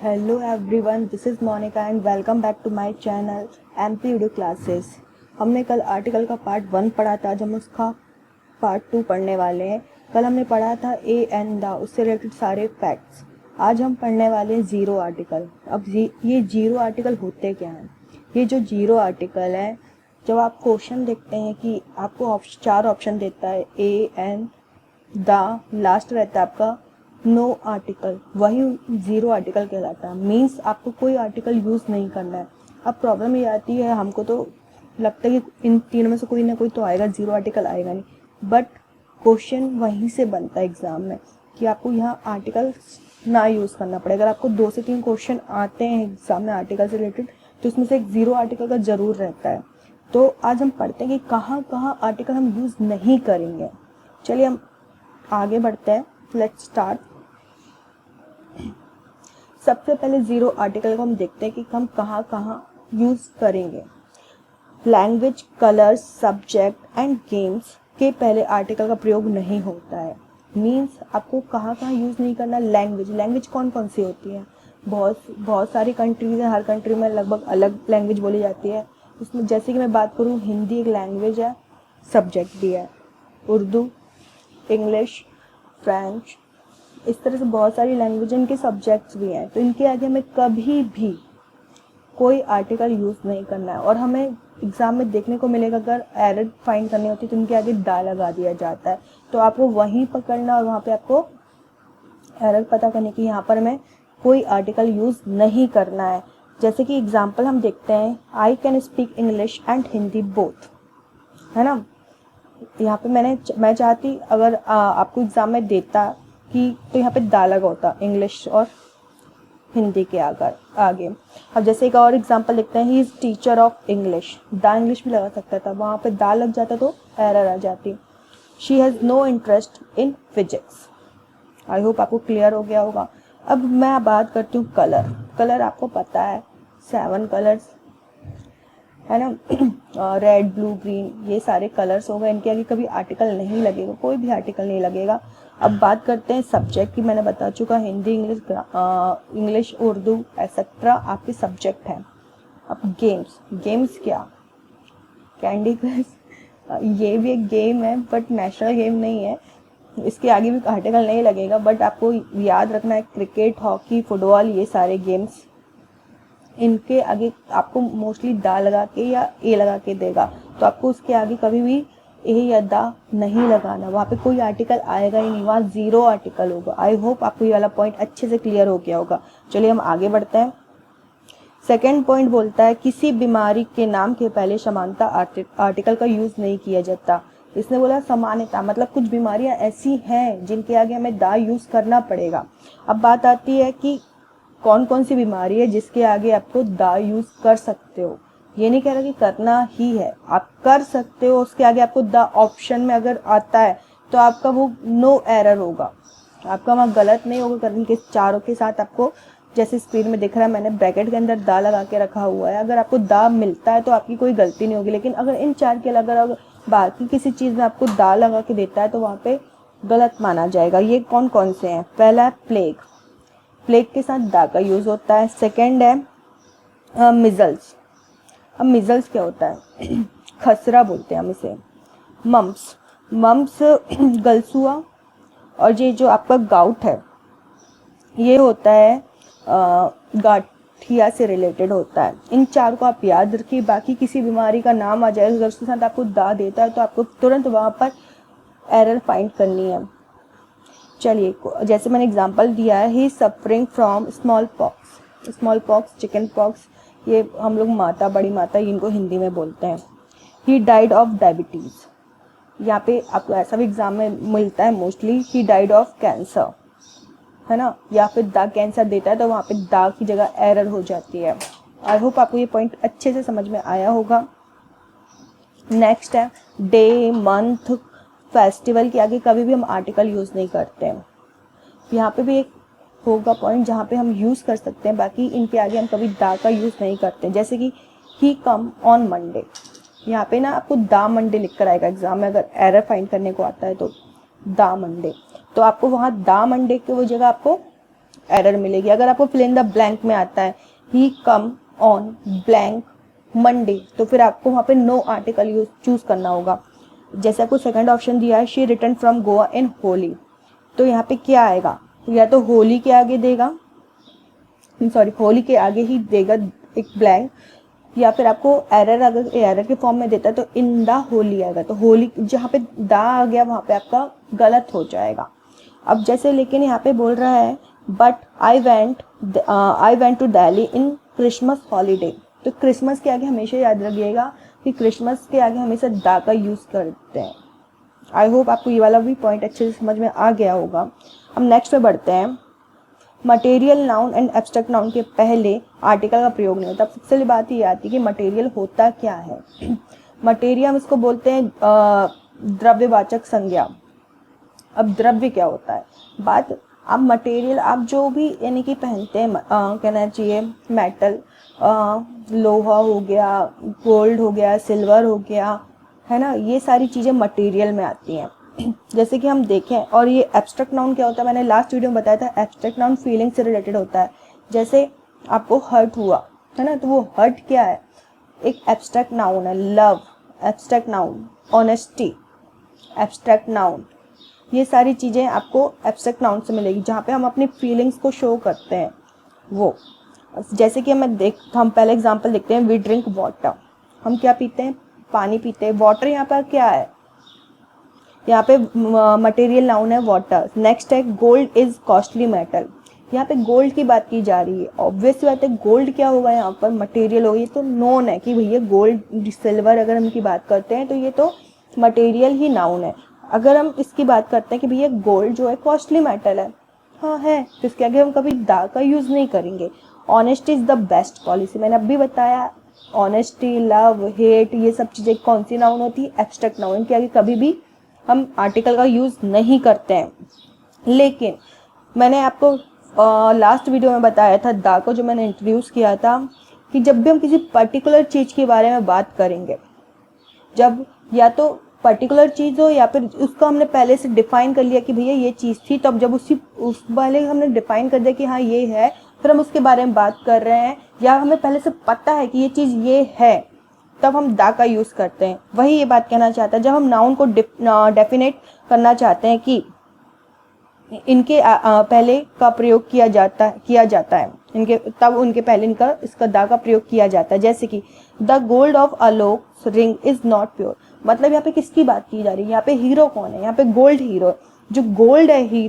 Hello everyone, this is Monica and welcome back to my channel MP Udo Classes। हमने कल article का part 1 पढ़ा था, आज हम उसका पार्ट 2 पढ़ने वाले हैं। कल हमने पढ़ा था ए एंड द, उससे रिलेटेड सारे फैक्ट्स। आज हम पढ़ने वाले हैं जीरो आर्टिकल। अब ये जीरो आर्टिकल होते क्या हैं? ये जो जीरो आर्टिकल है, जब आप क्वेश्चन देखते हैं कि आपको चार ऑप्शन देता है ए एंड द, लास्ट रहता है आपका नो आर्टिकल, वही जीरो आर्टिकल कहलाता है। मीन्स आपको कोई आर्टिकल यूज़ नहीं करना है। अब प्रॉब्लम ये आती है, हमको तो लगता है कि इन तीनों में से कोई ना कोई तो आएगा, जीरो आर्टिकल आएगा नहीं, बट क्वेश्चन वहीं से बनता है एग्ज़ाम में कि आपको यहाँ आर्टिकल ना यूज़ करना पड़े। अगर आपको 2 से 3 क्वेश्चन आते हैं एग्ज़ाम में आर्टिकल से रिलेटेड, तो उसमें से एक जीरो आर्टिकल का ज़रूर रहता है। तो आज हम पढ़ते हैं कि कहाँ कहाँ आर्टिकल हम यूज़ नहीं करेंगे। चलिए हम आगे बढ़ते हैं, लेट्स स्टार्ट। सबसे पहले जीरो आर्टिकल को हम देखते हैं कि हम कहाँ कहाँ यूज़ करेंगे। Language, colours, subject and games के पहले आर्टिकल का प्रयोग नहीं होता है। मीन्स आपको कहाँ कहाँ यूज़ नहीं करना। लैंग्वेज कौन कौन सी होती है? बहुत सारी कंट्रीज़ हैं, हर कंट्री में लगभग अलग लैंग्वेज बोली जाती है। उसमें जैसे कि मैं बात करूँ, हिंदी एक लैंग्वेज है, सब्जेक्ट भी है। उर्दू, इंग्लिश, फ्रेंच, इस तरह से बहुत सारी लैंग्वेज, इनके सब्जेक्ट्स भी हैं। तो इनके आगे हमें कभी भी कोई आर्टिकल यूज़ नहीं करना है। और हमें एग्ज़ाम में देखने को मिलेगा, अगर एरर फाइंड करनी होती है तो इनके आगे दा लगा दिया जाता है। तो आपको वहीं पकड़ना और वहाँ पे आपको एरर पता करने की, यहाँ पर हमें कोई आर्टिकल यूज़ नहीं करना है। जैसे कि एग्जाम्पल हम देखते हैं, I can speak English and Hindi both, है ना। यहाँ पे मैं चाहती अगर आपको एग्ज़ाम में देता कि तो यहाँ पे दा लगा होता इंग्लिश और हिंदी के आगे। अब जैसे एक और एग्जांपल देखते हैं, he is teacher of English, दा इंग्लिश भी लगा सकता था, वहाँ पे दा लग जाता तो एरर आ जाती। She has no interest in physics. I hope आपको क्लियर हो गया होगा। अब मैं बात करती हूँ कलर आपको पता है 7 कलर्स है ना, रेड, ब्लू, ग्रीन, ये सारे कलर्स हो गए। इनके आगे कभी आर्टिकल नहीं लगेगा, कोई भी आर्टिकल नहीं लगेगा। अब बात करते हैं सब्जेक्ट की। मैंने बता चुका, हिंदी, इंग्लिश, उर्दू एक्सेट्रा आपके सब्जेक्ट हैं। अब गेम्स क्या? कैंडी क्रश, ये भी एक गेम है बट नेशनल गेम नहीं है, इसके आगे भी आर्टिकल नहीं लगेगा। बट आपको याद रखना है, क्रिकेट, हॉकी, फुटबॉल, ये सारे गेम्स, इनके आगे आपको मोस्टली दा लगा के या ए लगा के देगा, तो आपको उसके आगे कभी भी ए या दा नहीं लगाना, वहाँ पे कोई आर्टिकल आएगा ही नहीं, वहाँ जीरो आर्टिकल होगा। आई होप आपको ये वाला पॉइंट अच्छे से क्लियर हो गया होगा। चलिए हम आगे बढ़ते हैं। सेकेंड पॉइंट बोलता है, किसी बीमारी के नाम के पहले समानता आर्टिकल का यूज़ नहीं किया जाता। इसने बोला समानता, मतलब कुछ बीमारियां ऐसी हैं जिनके आगे हमें दा यूज़ करना पड़ेगा। अब बात आती है कि कौन कौन सी बीमारी है जिसके आगे आपको दा यूज़ कर सकते हो। ये नहीं कह रहा कि करना ही है, आप कर सकते हो। उसके आगे आपको द ऑप्शन में अगर आता है तो आपका वो नो एरर होगा, आपका वहाँ गलत नहीं होगा। करने के चारों के साथ आपको, जैसे स्क्रीन में दिख रहा है, मैंने ब्रैकेट के अंदर दा लगा के रखा हुआ है, अगर आपको दा मिलता है तो आपकी कोई गलती नहीं होगी। लेकिन अगर इन चार के अगर बाकी किसी चीज़ में आपको दा लगा के देता है तो वहाँ पे गलत माना जाएगा। ये कौन कौन से हैं? पहला है प्लेग के साथ दा का यूज़ होता है। सेकेंड है मिजल्स। अब मिजल्स क्या होता है? खसरा बोलते हैं हम इसे। मम्स गलसुआ, और ये जो आपका गाउट है ये होता है गाठिया से रिलेटेड होता है। इन चार को आप याद रखिए। बाकी किसी बीमारी का नाम आ जाए, अगर उसके साथ आपको दा देता है तो आपको तुरंत वहाँ पर एरर फाइंड करनी है। चलिए, जैसे मैंने एग्जांपल दिया है, he suffering from smallpox, chickenpox, ये हम लोग बड़ी माता इनको हिंदी में बोलते हैं। ही डाइड ऑफ डायबिटीज़, यहाँ पे आपको ऐसा भी एग्जाम में मिलता है mostly, he died of cancer, है ना। या फिर दा कैंसर देता है तो वहाँ पे दा की जगह एरर हो जाती है। आई होप आपको ये पॉइंट अच्छे से समझ में आया होगा। नेक्स्ट है डे, मंथ, फेस्टिवल के आगे कभी भी हम आर्टिकल यूज़ नहीं करते हैं। यहाँ पे भी एक होगा पॉइंट जहाँ पे हम यूज़ कर सकते हैं, बाकी इनके आगे हम कभी दा का यूज़ नहीं करते। जैसे कि ही कम ऑन मंडे, यहाँ पे ना आपको दा मंडे लिख कर आएगा एग्जाम में, अगर एरर फाइंड करने को आता है तो दा मंडे, तो आपको वहाँ दा मंडे की वो जगह आपको एरर मिलेगी। अगर आपको फिल इन द ब्लैंक में आता है ही कम ऑन ब्लैंक मंडे, तो फिर आपको वहाँ पे नो आर्टिकल यूज चूज करना होगा। जैसे आपको सेकंड ऑप्शन दिया है शी रिटर्न फ्रॉम गोवा इन होली, तो यहाँ पे क्या आएगा, या तो होली के आगे देगा, सॉरी होली के आगे ही देगा एक ब्लैंक, या फिर आपको एरर अगर एरर के फॉर्म में देता है तो इन द होली आएगा। तो होली जहाँ पे दा आ गया वहाँ पे आपका गलत हो जाएगा। अब जैसे लेकिन यहाँ पे बोल रहा है but I went to Delhi in Christmas holiday, तो क्रिसमस के आगे हमेशा याद रखिएगा कि क्रिसमस के आगे हमेशा दा का यूज़ करते हैं। आई होप आपको ये वाला भी पॉइंट अच्छे से समझ में आ गया होगा। हम नेक्स्ट पे बढ़ते हैं। Material noun and abstract noun के पहले आर्टिकल का प्रयोग नहीं होता। अब सबसे पहली बात ये आती है कि मटेरियल होता क्या है। मटेरियल हम इसको बोलते हैं द्रव्यवाचक संज्ञा। अब द्रव्य क्या होता है, बात आप मटेरियल आप जो भी यानी कि पहनते हैं, कहना चाहिए मेटल, लोहा हो गया, गोल्ड हो गया, सिल्वर हो गया, है ना, ये सारी चीज़ें मटेरियल में आती हैं। जैसे कि हम देखें, और ये एब्स्ट्रैक्ट नाउन क्या होता है, मैंने लास्ट वीडियो में बताया था, एब्स्ट्रैक्ट नाउन फीलिंग से रिलेटेड होता है। जैसे आपको हर्ट हुआ है ना, तो वो हर्ट क्या है, एक एब्स्ट्रैक्ट नाउन है। Love abstract noun, honesty abstract noun, ये सारी चीज़ें आपको एब्स्ट्रैक्ट नाउन से मिलेगी जहाँ पे हम अपनी फीलिंग्स को शो करते हैं। वो जैसे कि हम पहले एग्जांपल देखते हैं, वी ड्रिंक वाटर, हम क्या पीते हैं, पानी पीते हैं। वाटर यहाँ पर क्या है, यहाँ पे मटेरियल नाउन है वाटर। नेक्स्ट है गोल्ड इज कॉस्टली मेटल, यहाँ पे गोल्ड की बात की जा रही है। ऑब्वियस बात है गोल्ड क्या होगा, यहाँ पर मटेरियल होगी, तो नोन है कि भैया गोल्ड सिल्वर अगर हम की बात करते हैं तो ये तो मटेरियल ही नाउन है। अगर हम इसकी बात करते हैं कि भैया गोल्ड जो है कॉस्टली मेटल है, हाँ है, तो इसके आगे हम कभी दा का यूज़ नहीं करेंगे। Honesty is the best policy, मैंने अभी बताया, ऑनेस्टी, लव, हेट, ये सब चीज़ें कौन सी नाउन होती है, एब्स्ट्रैक्ट नाउन। इनके आगे कभी भी हम आर्टिकल का यूज़ नहीं करते हैं। लेकिन मैंने आपको लास्ट वीडियो में बताया था, दा को जो मैंने इंट्रोड्यूस किया था, कि जब भी हम किसी पर्टिकुलर चीज़ के बारे में बात करेंगे, जब या तो पर्टिकुलर चीज़ हो या फिर उसको हमने पहले से डिफाइन कर लिया कि भैया ये चीज़ थी, तो अब जब उस पहले हमने डिफाइन कर दिया कि हाँ ये है, फिर हम उसके बारे में बात कर रहे हैं, या हमें पहले से पता है कि ये चीज़ ये है, तब हम दा का यूज़ करते हैं। वही ये बात कहना चाहता है, जब हम नाउन को डेफिनेट करना चाहते हैं कि इनके पहले का प्रयोग किया जाता है इनके, तब उनके पहले इसका दा का प्रयोग किया जाता है। जैसे कि the gold of Alok ring is not pure, मतलब यहाँ पे किसकी बात की जा रही है, यहाँ पे हीरो कौन है, यहाँ पे गोल्ड हीरो, जो गोल्ड है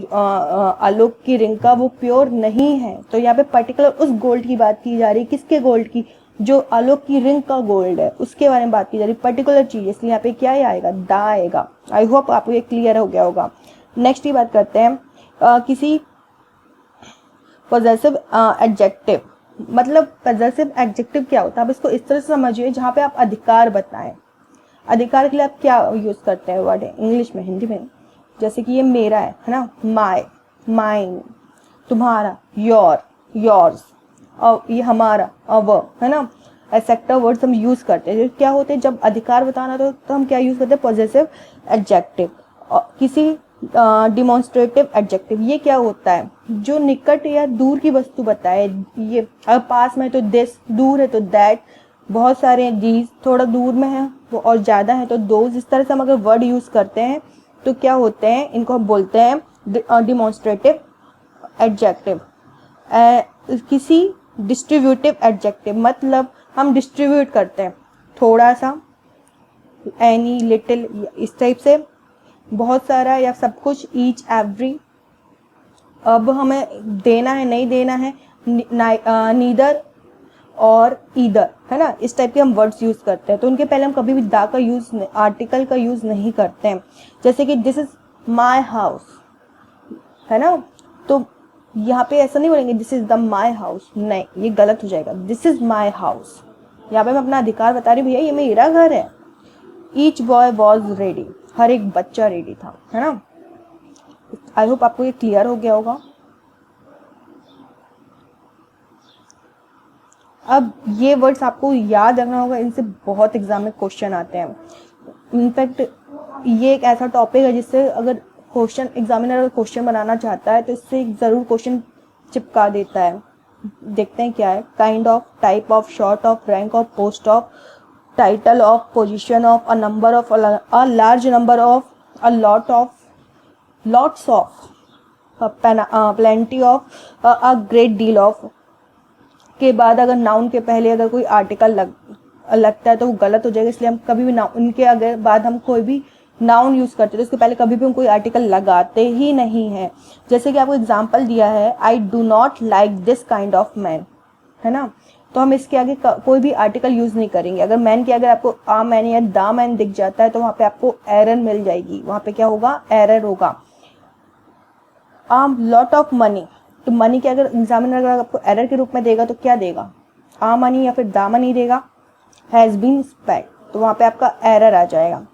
आलोक की रिंग का, वो प्योर नहीं है। तो यहाँ पे पर्टिकुलर उस गोल्ड की बात की जा रही है, किसके गोल्ड की, जो आलोक की रिंग का गोल्ड है, उसके बारे में बात की जा रही है, पर्टिकुलर चीज, इसलिए यहाँ पे क्या आएगा, दा आएगा। आई होप आपको ये क्लियर हो गया होगा। नेक्स्ट की बात करते हैं किसी पॉजेसिव एडजेक्टिव, मतलब पॉजेसिव एडजेक्टिव क्या होता है, आप इसको इस तरह से समझिए जहाँ पे आप अधिकार बताएं। अधिकार के लिए आप क्या यूज करते हैं वर्ड इंग्लिश में, हिंदी में, जैसे कि ये मेरा है ना, माय, माइन, तुम्हारा, योर, योर्स, और ये हमारा, अवर, है ना, एक्सेट्रा वर्ड्स हम यूज करते हैं। क्या होते हैं, जब अधिकार बताना तो हम क्या यूज करते हैं, पॉजेसिव एडजेक्टिव। किसी डिमॉन्स्ट्रेटिव एडजेक्टिव, ये क्या होता है, जो निकट या दूर की वस्तु बताए। ये अगर पास में है तो दिस, दूर है तो दैट, बहुत सारे हैं दीज, थोड़ा दूर में है वो और ज़्यादा है तो दोज। इस तरह से हम अगर वर्ड यूज़ करते हैं तो क्या होते हैं, इनको हम बोलते हैं डिमॉन्स्ट्रेटिव एडजेक्टिव। किसी डिस्ट्रीब्यूटिव एडजेक्टिव, मतलब हम डिस्ट्रीब्यूट करते हैं, थोड़ा सा, एनी, लिटिल, इस टाइप से, बहुत सारा या सब कुछ, ईच, एवरी। अब हमें देना है नहीं देना है, नीदर और ईदर, है ना, इस टाइप के हम वर्ड्स यूज करते हैं। तो उनके पहले हम कभी भी दा का यूज, आर्टिकल का यूज नहीं करते हैं। जैसे कि दिस इज माई हाउस, है ना, तो यहाँ पे ऐसा नहीं बोलेंगे this is the my house, नहीं, ये गलत हो जाएगा, दिस इज माई हाउस। यहाँ पे मैं अपना अधिकार बता रही, भैया ये मेरा घर है। ईच बॉय वॉज रेडी, हर एक बच्चा रेडी था, है ना। आई होप आपको ये क्लियर हो गया होगा। अब ये वर्ड्स आपको याद रखना होगा, इनसे बहुत एग्जाम में क्वेश्चन आते हैं। इनफैक्ट ये एक ऐसा टॉपिक है जिससे अगर क्वेश्चन एग्जामिनर अगर क्वेश्चन बनाना चाहता है तो इससे ज़रूर क्वेश्चन चिपका देता है। देखते हैं क्या है, kind of, type of, short of, rank of, post of, title of, position of, a number of, a large number of, a lot of, lots of, plenty of, a great deal of के बाद अगर noun के पहले अगर कोई article लगता है तो वो गलत हो जाएगा, इसलिए हम कभी भी नाउन, उनके अगर बाद हम कोई भी नाउन यूज करते हैं तो उसके पहले कभी भी हम कोई आर्टिकल लगाते ही नहीं है। जैसे कि आपको एग्जांपल दिया है, I do not like this kind of man, है ना, तो हम इसके आगे कोई भी आर्टिकल यूज नहीं करेंगे। अगर मैन के अगर आपको आ मैन या दा मैन दिख जाता है तो वहां पे आपको एरर मिल जाएगी, वहां पे क्या होगा, एरर होगा। लॉट ऑफ मनी, तो मनी के अगर एग्जामिनर अगर आपको एरर के रूप में देगा तो क्या देगा, आ मनी या फिर दा मनी देगा, हैज बीन स्पेंट, तो वहां पे आपका एरर आ जाएगा।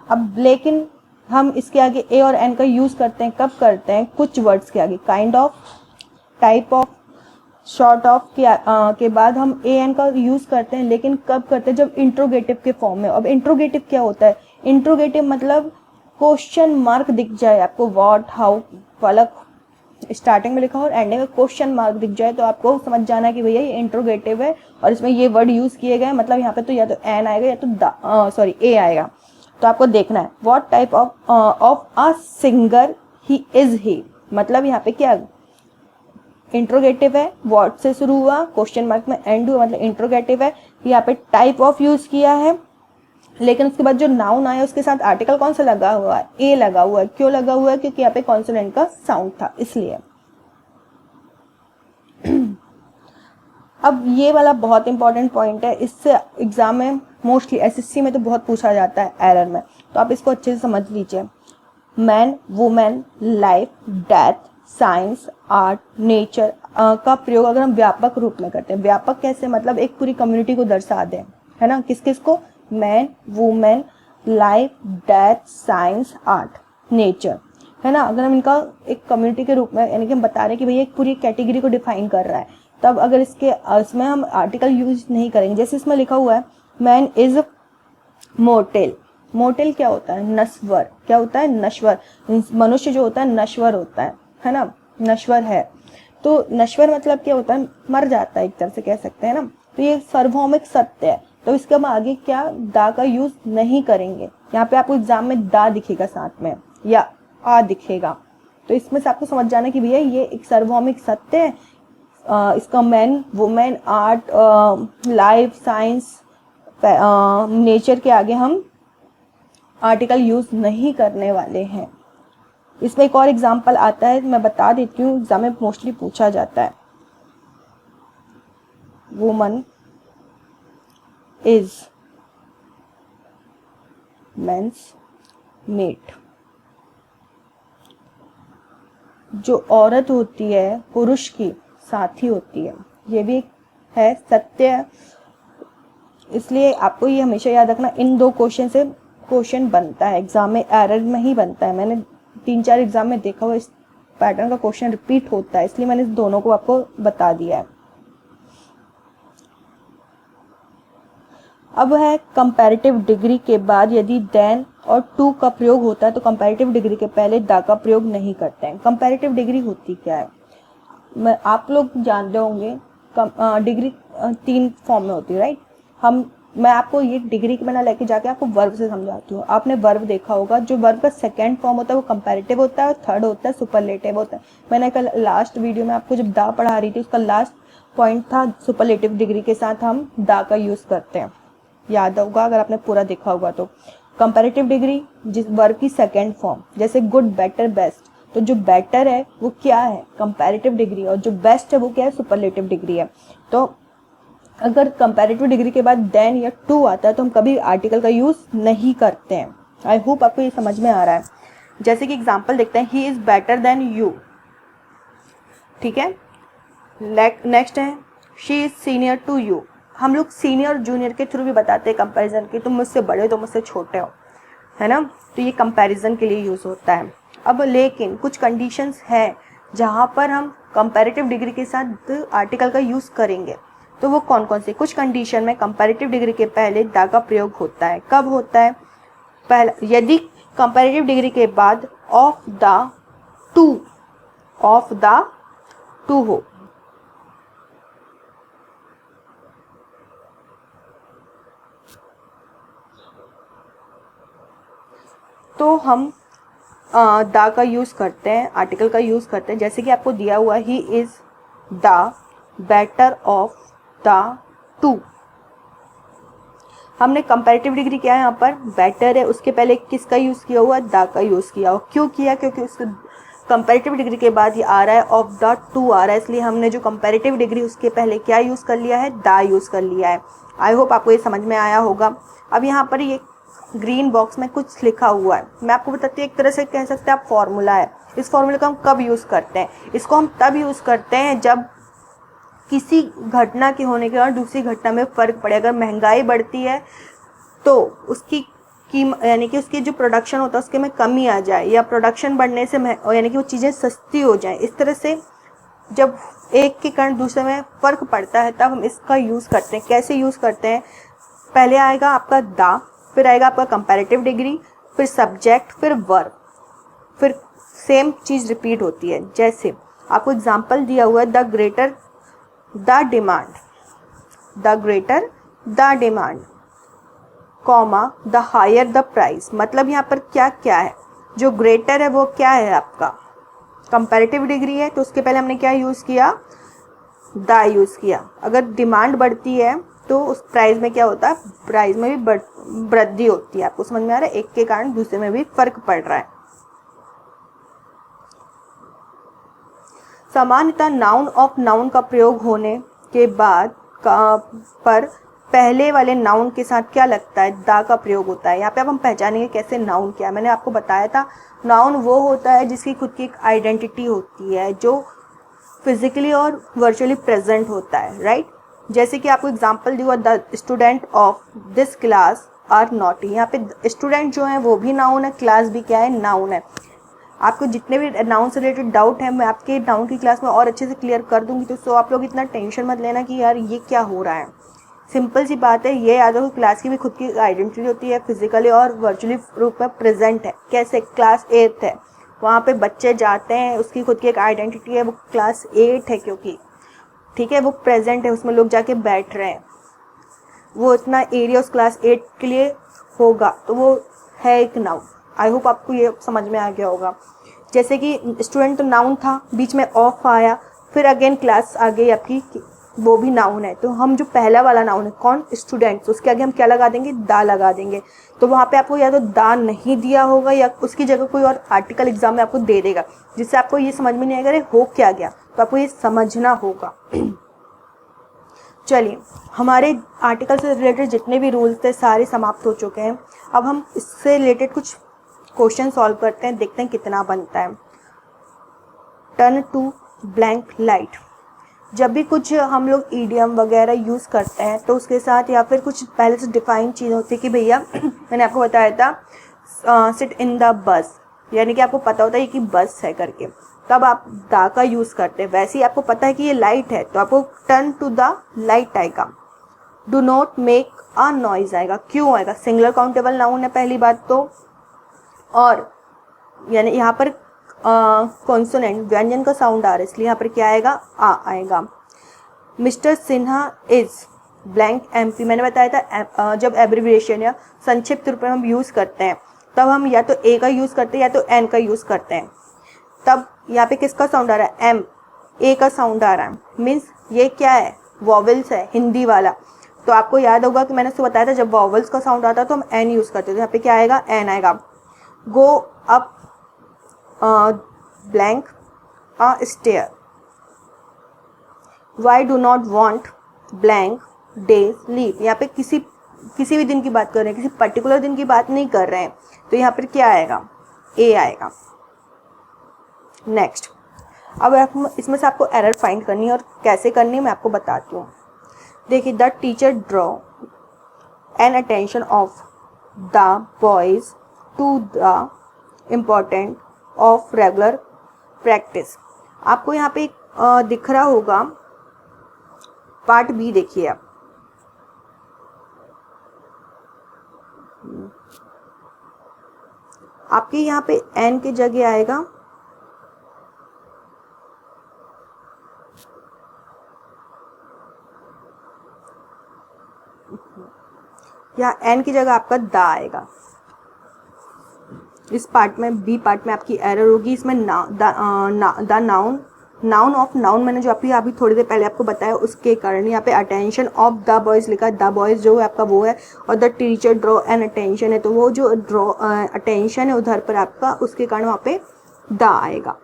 अब लेकिन हम इसके आगे ए और एन का यूज करते हैं, कब करते हैं, कुछ वर्ड्स के आगे, kind of, type of, short of के बाद हम ए एन का यूज करते हैं, लेकिन कब करते हैं, जब इंट्रोगेटिव के फॉर्म में। अब इंट्रोगेटिव क्या होता है, इंट्रोगेटिव मतलब क्वेश्चन मार्क दिख जाए आपको, व्हाट, हाउ, फलक स्टार्टिंग में लिखा हो और एंडिंग में क्वेश्चन मार्क दिख जाए तो आपको समझ जाना है कि भैया ये इंट्रोगेटिव है और इसमें ये वर्ड यूज किए गए, मतलब यहाँ पे तो या तो एन आएगा या तो ए आएगा। तो आपको देखना है, what type of a singer he is he, मतलब यहाँ पे क्या इंट्रोगेटिव है, व्हाट से शुरू हुआ, क्वेश्चन मार्क में एंड हुआ, मतलब इंट्रोगेटिव है। यहाँ पे टाइप ऑफ यूज किया है, लेकिन उसके बाद जो नाउन आया उसके साथ आर्टिकल कौन सा लगा हुआ है, ए लगा हुआ है। क्यों लगा हुआ है, क्योंकि यहाँ पे कॉन्सोनेंट का साउंड था, इसलिए। अब ये वाला बहुत इंपॉर्टेंट पॉइंट है, इससे एग्जाम में मोस्टली एसएससी में तो बहुत पूछा जाता है एरर में, तो आप इसको अच्छे से समझ लीजिए। Man, women, life, death, science, art, nature का प्रयोग अगर हम व्यापक रूप में करते हैं, व्यापक कैसे, मतलब एक पूरी कम्युनिटी को दर्शा दें, है ना, किस किस को, man, women, life, death, science, art, nature, है ना। अगर हम इनका एक कम्युनिटी के रूप में, यानी कि हम बता रहे हैं कि भैया एक पूरी कैटेगरी को डिफाइन कर रहा है, तब अगर इसमें हम आर्टिकल यूज नहीं करेंगे। जैसे इसमें लिखा हुआ है मैन इज मोर्टेल, मोर्टेल क्या होता है, नश्वर, क्या होता है, नश्वर, मनुष्य जो होता है नश्वर होता है ना, नश्वर है। तो नश्वर मतलब क्या होता है, मर जाता है, एक तरह से कह सकते हैं ना। तो ये सार्वभौमिक सत्य है, तो इसके हम आगे क्या, दा का यूज नहीं करेंगे। यहाँ पे आपको एग्जाम में दा दिखेगा साथ में या आ दिखेगा, तो इसमें से आपको समझ जाना कि भैया ये एक सार्वभौमिक सत्य है। इसका man, women, art, life, science, nature के आगे हम आर्टिकल यूज नहीं करने वाले हैं। इसमें एक और एग्जाम्पल आता है, मैं बता देती हूँ, एग्जाम में मोस्टली पूछा जाता है। वुमन इज मेंस मेट, जो औरत होती है पुरुष की साथी होती है, ये भी है सत्य। इसलिए आपको ये हमेशा याद रखना, इन दो क्वेश्चन से क्वेश्चन बनता है एग्जाम में, एरर में ही बनता है। मैंने 3-4 एग्जाम में देखा हुआ इस पैटर्न का क्वेश्चन रिपीट होता है, इसलिए मैंने इस दोनों को आपको बता दिया है। अब है कंपैरेटिव डिग्री के बाद यदि देन और टू का प्रयोग होता है तो कंपैरेटिव डिग्री के पहले दा का प्रयोग नहीं करते हैं। कंपैरेटिव डिग्री होती क्या है, आप लोग जानते होंगे, डिग्री 3 फॉर्म में होती है, राइट। मैं आपको ये डिग्री के बिना लेके जाके आपको वर्ब से समझाती हूँ। आपने वर्ब देखा होगा, जो वर्ब का सेकंड फॉर्म होता है वो कंपैरेटिव होता है और थर्ड होता है सुपरलेटिव होता है। मैंने कल लास्ट वीडियो में आपको जब दा पढ़ा रही थी उसका लास्ट पॉइंट था सुपरलेटिव डिग्री के साथ हम दा का यूज करते हैं, याद होगा अगर आपने पूरा देखा होगा तो। कंपैरेटिव डिग्री जिस वर्ब की सेकंड फॉर्म, जैसे गुड, बेटर, बेस्ट, तो जो बेटर है वो क्या है, कंपैरेटिव डिग्री, और जो बेस्ट है वो क्या है, सुपरलेटिव डिग्री है। तो अगर कंपैरेटिव डिग्री के बाद देन या टू आता है तो हम कभी आर्टिकल का यूज नहीं करते हैं। आई होप आपको ये समझ में आ रहा है। जैसे कि एग्जांपल देखते हैं, he is better than you, ठीक है। नेक्स्ट है she is senior to you, हम लोग सीनियर जूनियर के थ्रू भी बताते हैं कंपैरिजन की, तुम मुझसे बड़े हो, तुम मुझसे छोटे हो, है ना, तो ये कंपैरिजन के लिए यूज होता है। अब लेकिन कुछ कंडीशंस है जहाँ पर हम कंपैरेटिव डिग्री के साथ आर्टिकल का यूज करेंगे, तो वो कौन कौन से, कुछ कंडीशन में कंपैरेटिव डिग्री के पहले दा का प्रयोग होता है। कब होता है, पहला यदि कंपैरेटिव डिग्री के बाद ऑफ द टू हो, तो हम द का यूज़ करते हैं, आर्टिकल का यूज़ करते हैं। जैसे कि आपको दिया हुआ he is the better of the two. हमने कंपैरेटिव डिग्री क्या है यहाँ पर, बेटर है, उसके पहले किसका यूज़ किया हुआ, द का यूज़ किया हुआ। क्यों किया, क्योंकि उसके कंपैरेटिव डिग्री के बाद ये आ रहा है ऑफ द टू आ रहा है, इसलिए हमने जो कंपैरेटिव डिग्री उसके पहले क्या यूज़ कर लिया है, द यूज़ कर लिया है। आई होप आपको ये समझ में आया होगा। अब यहाँ पर ये ग्रीन बॉक्स में कुछ लिखा हुआ है, मैं आपको बताती हूँ, एक तरह से कह सकते हैं आप फॉर्मूला है। इस फॉर्मूले को हम कब यूज़ करते हैं, इसको हम तब यूज़ करते हैं जब किसी घटना के होने के बाद दूसरी घटना में फ़र्क पड़े। अगर महंगाई बढ़ती है तो उसकी यानी कि उसकी जो प्रोडक्शन होता है उसके में कमी आ जाए, या प्रोडक्शन बढ़ने से यानी कि वो चीज़ें सस्ती हो जाएं। इस तरह से जब एक के कारण दूसरे में फ़र्क पड़ता है तब हम इसका यूज़ करते हैं। कैसे यूज़ करते हैं, पहले आएगा आपका द, फिर आएगा आपका कंपैरेटिव डिग्री, फिर सब्जेक्ट, फिर वर्ब, फिर सेम चीज़ रिपीट होती है। जैसे आपको एग्जाम्पल दिया हुआ है, the greater the demand, the greater the demand, comma the higher the price. मतलब यहाँ पर क्या क्या है, जो ग्रेटर है वो क्या है आपका कंपैरेटिव डिग्री है, तो उसके पहले हमने क्या यूज़ किया, द यूज़ किया। अगर डिमांड बढ़ती है तो उस प्राइस में क्या होता है, प्राइस में भी वृद्धि होती है। आपको समझ में आ रहा है, एक के कारण दूसरे में भी फर्क पड़ रहा है। सामान्यतः नाउन ऑफ नाउन का प्रयोग होने के बाद पर पहले वाले नाउन के साथ क्या लगता है, द का प्रयोग होता है। यहाँ पे अब हम पहचानेंगे कैसे नाउन क्या है। मैंने आपको बताया था नाउन वो होता है जिसकी खुद की एक आइडेंटिटी होती है, जो फिजिकली और वर्चुअली प्रेजेंट होता है, राइट। जैसे कि आपको एग्जांपल दिया, the student of this class are naughty. यहाँ पे स्टूडेंट जो है वो भी नाउन है, क्लास भी क्या है, नाउन है। आपको जितने भी नाउन से रिलेटेड डाउट है मैं आपके नाउन की क्लास में और अच्छे से क्लियर कर दूंगी, तो सो आप लोग इतना टेंशन मत लेना कि यार ये क्या हो रहा है। सिंपल सी बात है, ये याद रखो क्लास की भी खुद की आइडेंटिटी होती है, फिजिकली और वर्चुअली रूप में प्रेजेंट है। कैसे, क्लास 8 है, वहाँ पे बच्चे जाते हैं, उसकी खुद की एक आइडेंटिटी है, वो क्लास 8 है क्योंकि ठीक है वो प्रेजेंट है, उसमें लोग जाके बैठ रहे हैं, वो इतना एरिया उस क्लास 8 के लिए होगा, तो वो है एक नाउन। आई होप आपको ये समझ में आ गया होगा। जैसे कि स्टूडेंट तो नाउन था, बीच में ऑफ आया, फिर अगेन क्लास आ गई आपकी, वो भी नाउन है। तो हम जो पहला वाला नाउन है कौन, स्टूडेंट्स, उसके आगे हम क्या लगा देंगे, दा लगा देंगे। तो वहाँ पे आपको या तो दा नहीं दिया होगा या उसकी जगह कोई और आर्टिकल एग्जाम में आपको दे देगा, जिससे आपको ये समझ में नहीं आएगा अरे हो क्या गया, तो आपको ये समझना होगा। चलिए, हमारे आर्टिकल से रिलेटेड जितने भी रूल्स थे सारे समाप्त हो चुके हैं। अब हम इससे रिलेटेड कुछ क्वेश्चन सॉल्व करते हैं, देखते हैं कितना बनता है। Turn to blank light. जब भी कुछ हम लोग ईडियम वगैरह यूज़ करते हैं तो उसके साथ या फिर कुछ पहले से डिफाइन चीज़ होती है कि भैया मैंने आपको बताया था सिट इन द बस, यानी कि आपको पता होता है कि बस है करके, तब आप द का यूज़ करते हैं। वैसे ही आपको पता है कि ये लाइट है तो आपको टर्न टू द लाइट आएगा। Do not make a noise आएगा। क्यों आएगा, सिंगुलर काउंटेबल नाउन है पहली बात तो, और यानी यहाँ पर कॉन्सोनेंट व्यंजन का साउंड आ रहा है, इसलिए यहाँ पर क्या आएगा, आ आएगा। Mister Sinha is blank MP. मैंने बताया था जब एब्रिविएशन या संक्षिप्त रूप में हम यूज़ करते हैं तब हम या तो ए का यूज़ करते हैं या तो एन का यूज़ करते हैं। तब यहाँ पे किसका साउंड आ रहा है, एम, ए का साउंड आ रहा है, मीन्स ये क्या है, वॉवल्स है, हिंदी वाला। तो आपको याद होगा कि मैंने उसको बताया था जब वॉवल्स का साउंड आता है तो हम एन यूज़ करते थे, यहाँ पे क्या आएगा, एन आएगा। Go up blank stair. Why do not want blank days leave. यहाँ पे किसी भी दिन की बात कर रहे हैं, किसी पर्टिकुलर दिन की बात नहीं कर रहे हैं, तो यहाँ पर क्या आएगा, ए आएगा। नेक्स्ट, अब इसमें से आपको एरर फाइंड करनी है, और कैसे करनी है मैं आपको बताती हूँ। देखिए, the teacher draw an attention of the boys to the important of regular practice. आपको यहाँ पे दिख रहा होगा पार्ट बी, देखिए आप, आपके यहाँ पे एन की जगह आएगा या एन की जगह आपका दा आएगा। इस पार्ट में, बी पार्ट में आपकी एरर होगी। इसमें द नाउन ऑफ नाउन मैंने जो अभी थोड़ी देर पहले आपको बताया उसके कारण यहाँ pay attention of the boys लिखा है, द बॉयज़ जो है आपका वो है, और the teacher draw an attention है, तो वो जो ड्रॉ अटेंशन है उधर पर आपका, उसके कारण वहाँ पे द आएगा।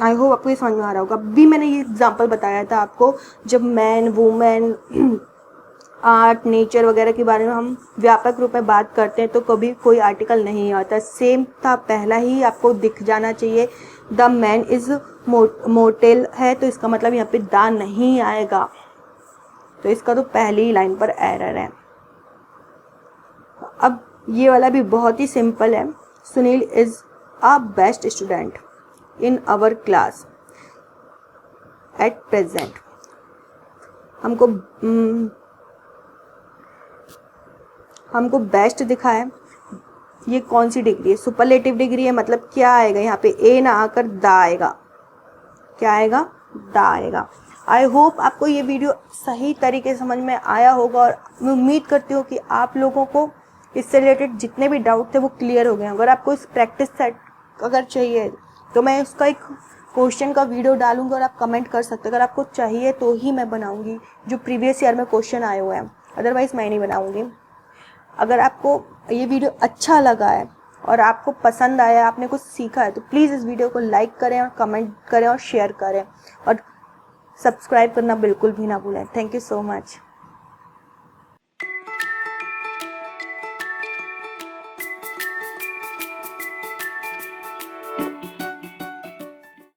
आई होप आपको ये समझ में आ रहा होगा। भी मैंने ये एग्जाम्पल बताया था आपको, जब मैन, वुमेन, आर्ट, नेचर वगैरह के बारे में हम व्यापक रूप में बात करते हैं तो कभी कोई आर्टिकल नहीं आता, सेम था पहला ही आपको दिख जाना चाहिए। द मैन इज़ मोटेल है तो इसका मतलब यहाँ पे द नहीं आएगा, तो इसका तो पहली ही लाइन पर एरर है। अब ये वाला भी बहुत ही सिंपल है। Sunil is a best student in our class at present. हमको बेस्ट दिखा है, ये कौन सी डिग्री है? सुपरलेटिव डिग्री है, मतलब क्या आएगा यहाँ पे? ए ना आकर द आएगा। क्या आएगा? द आएगा। आई होप आपको ये वीडियो सही तरीके से समझ में आया होगा, और मैं उम्मीद करती हूँ कि आप लोगों को इससे रिलेटेड जितने भी डाउट थे वो क्लियर हो गए। अगर आपको इस प्रैक्टिस सेट अगर चाहिए तो मैं उसका एक क्वेश्चन का वीडियो डालूंगा और आप कमेंट कर सकते हैं। अगर आपको चाहिए तो ही मैं बनाऊंगी, जो प्रीवियस ईयर में क्वेश्चन आए हुए हैं, अदरवाइज़ मैं नहीं बनाऊंगी। अगर आपको ये वीडियो अच्छा लगा है और आपको पसंद आया, आपने कुछ सीखा है, तो प्लीज़ इस वीडियो को लाइक करें और कमेंट करें और शेयर करें, और सब्सक्राइब करना बिल्कुल भी ना भूलें। Thank you so much.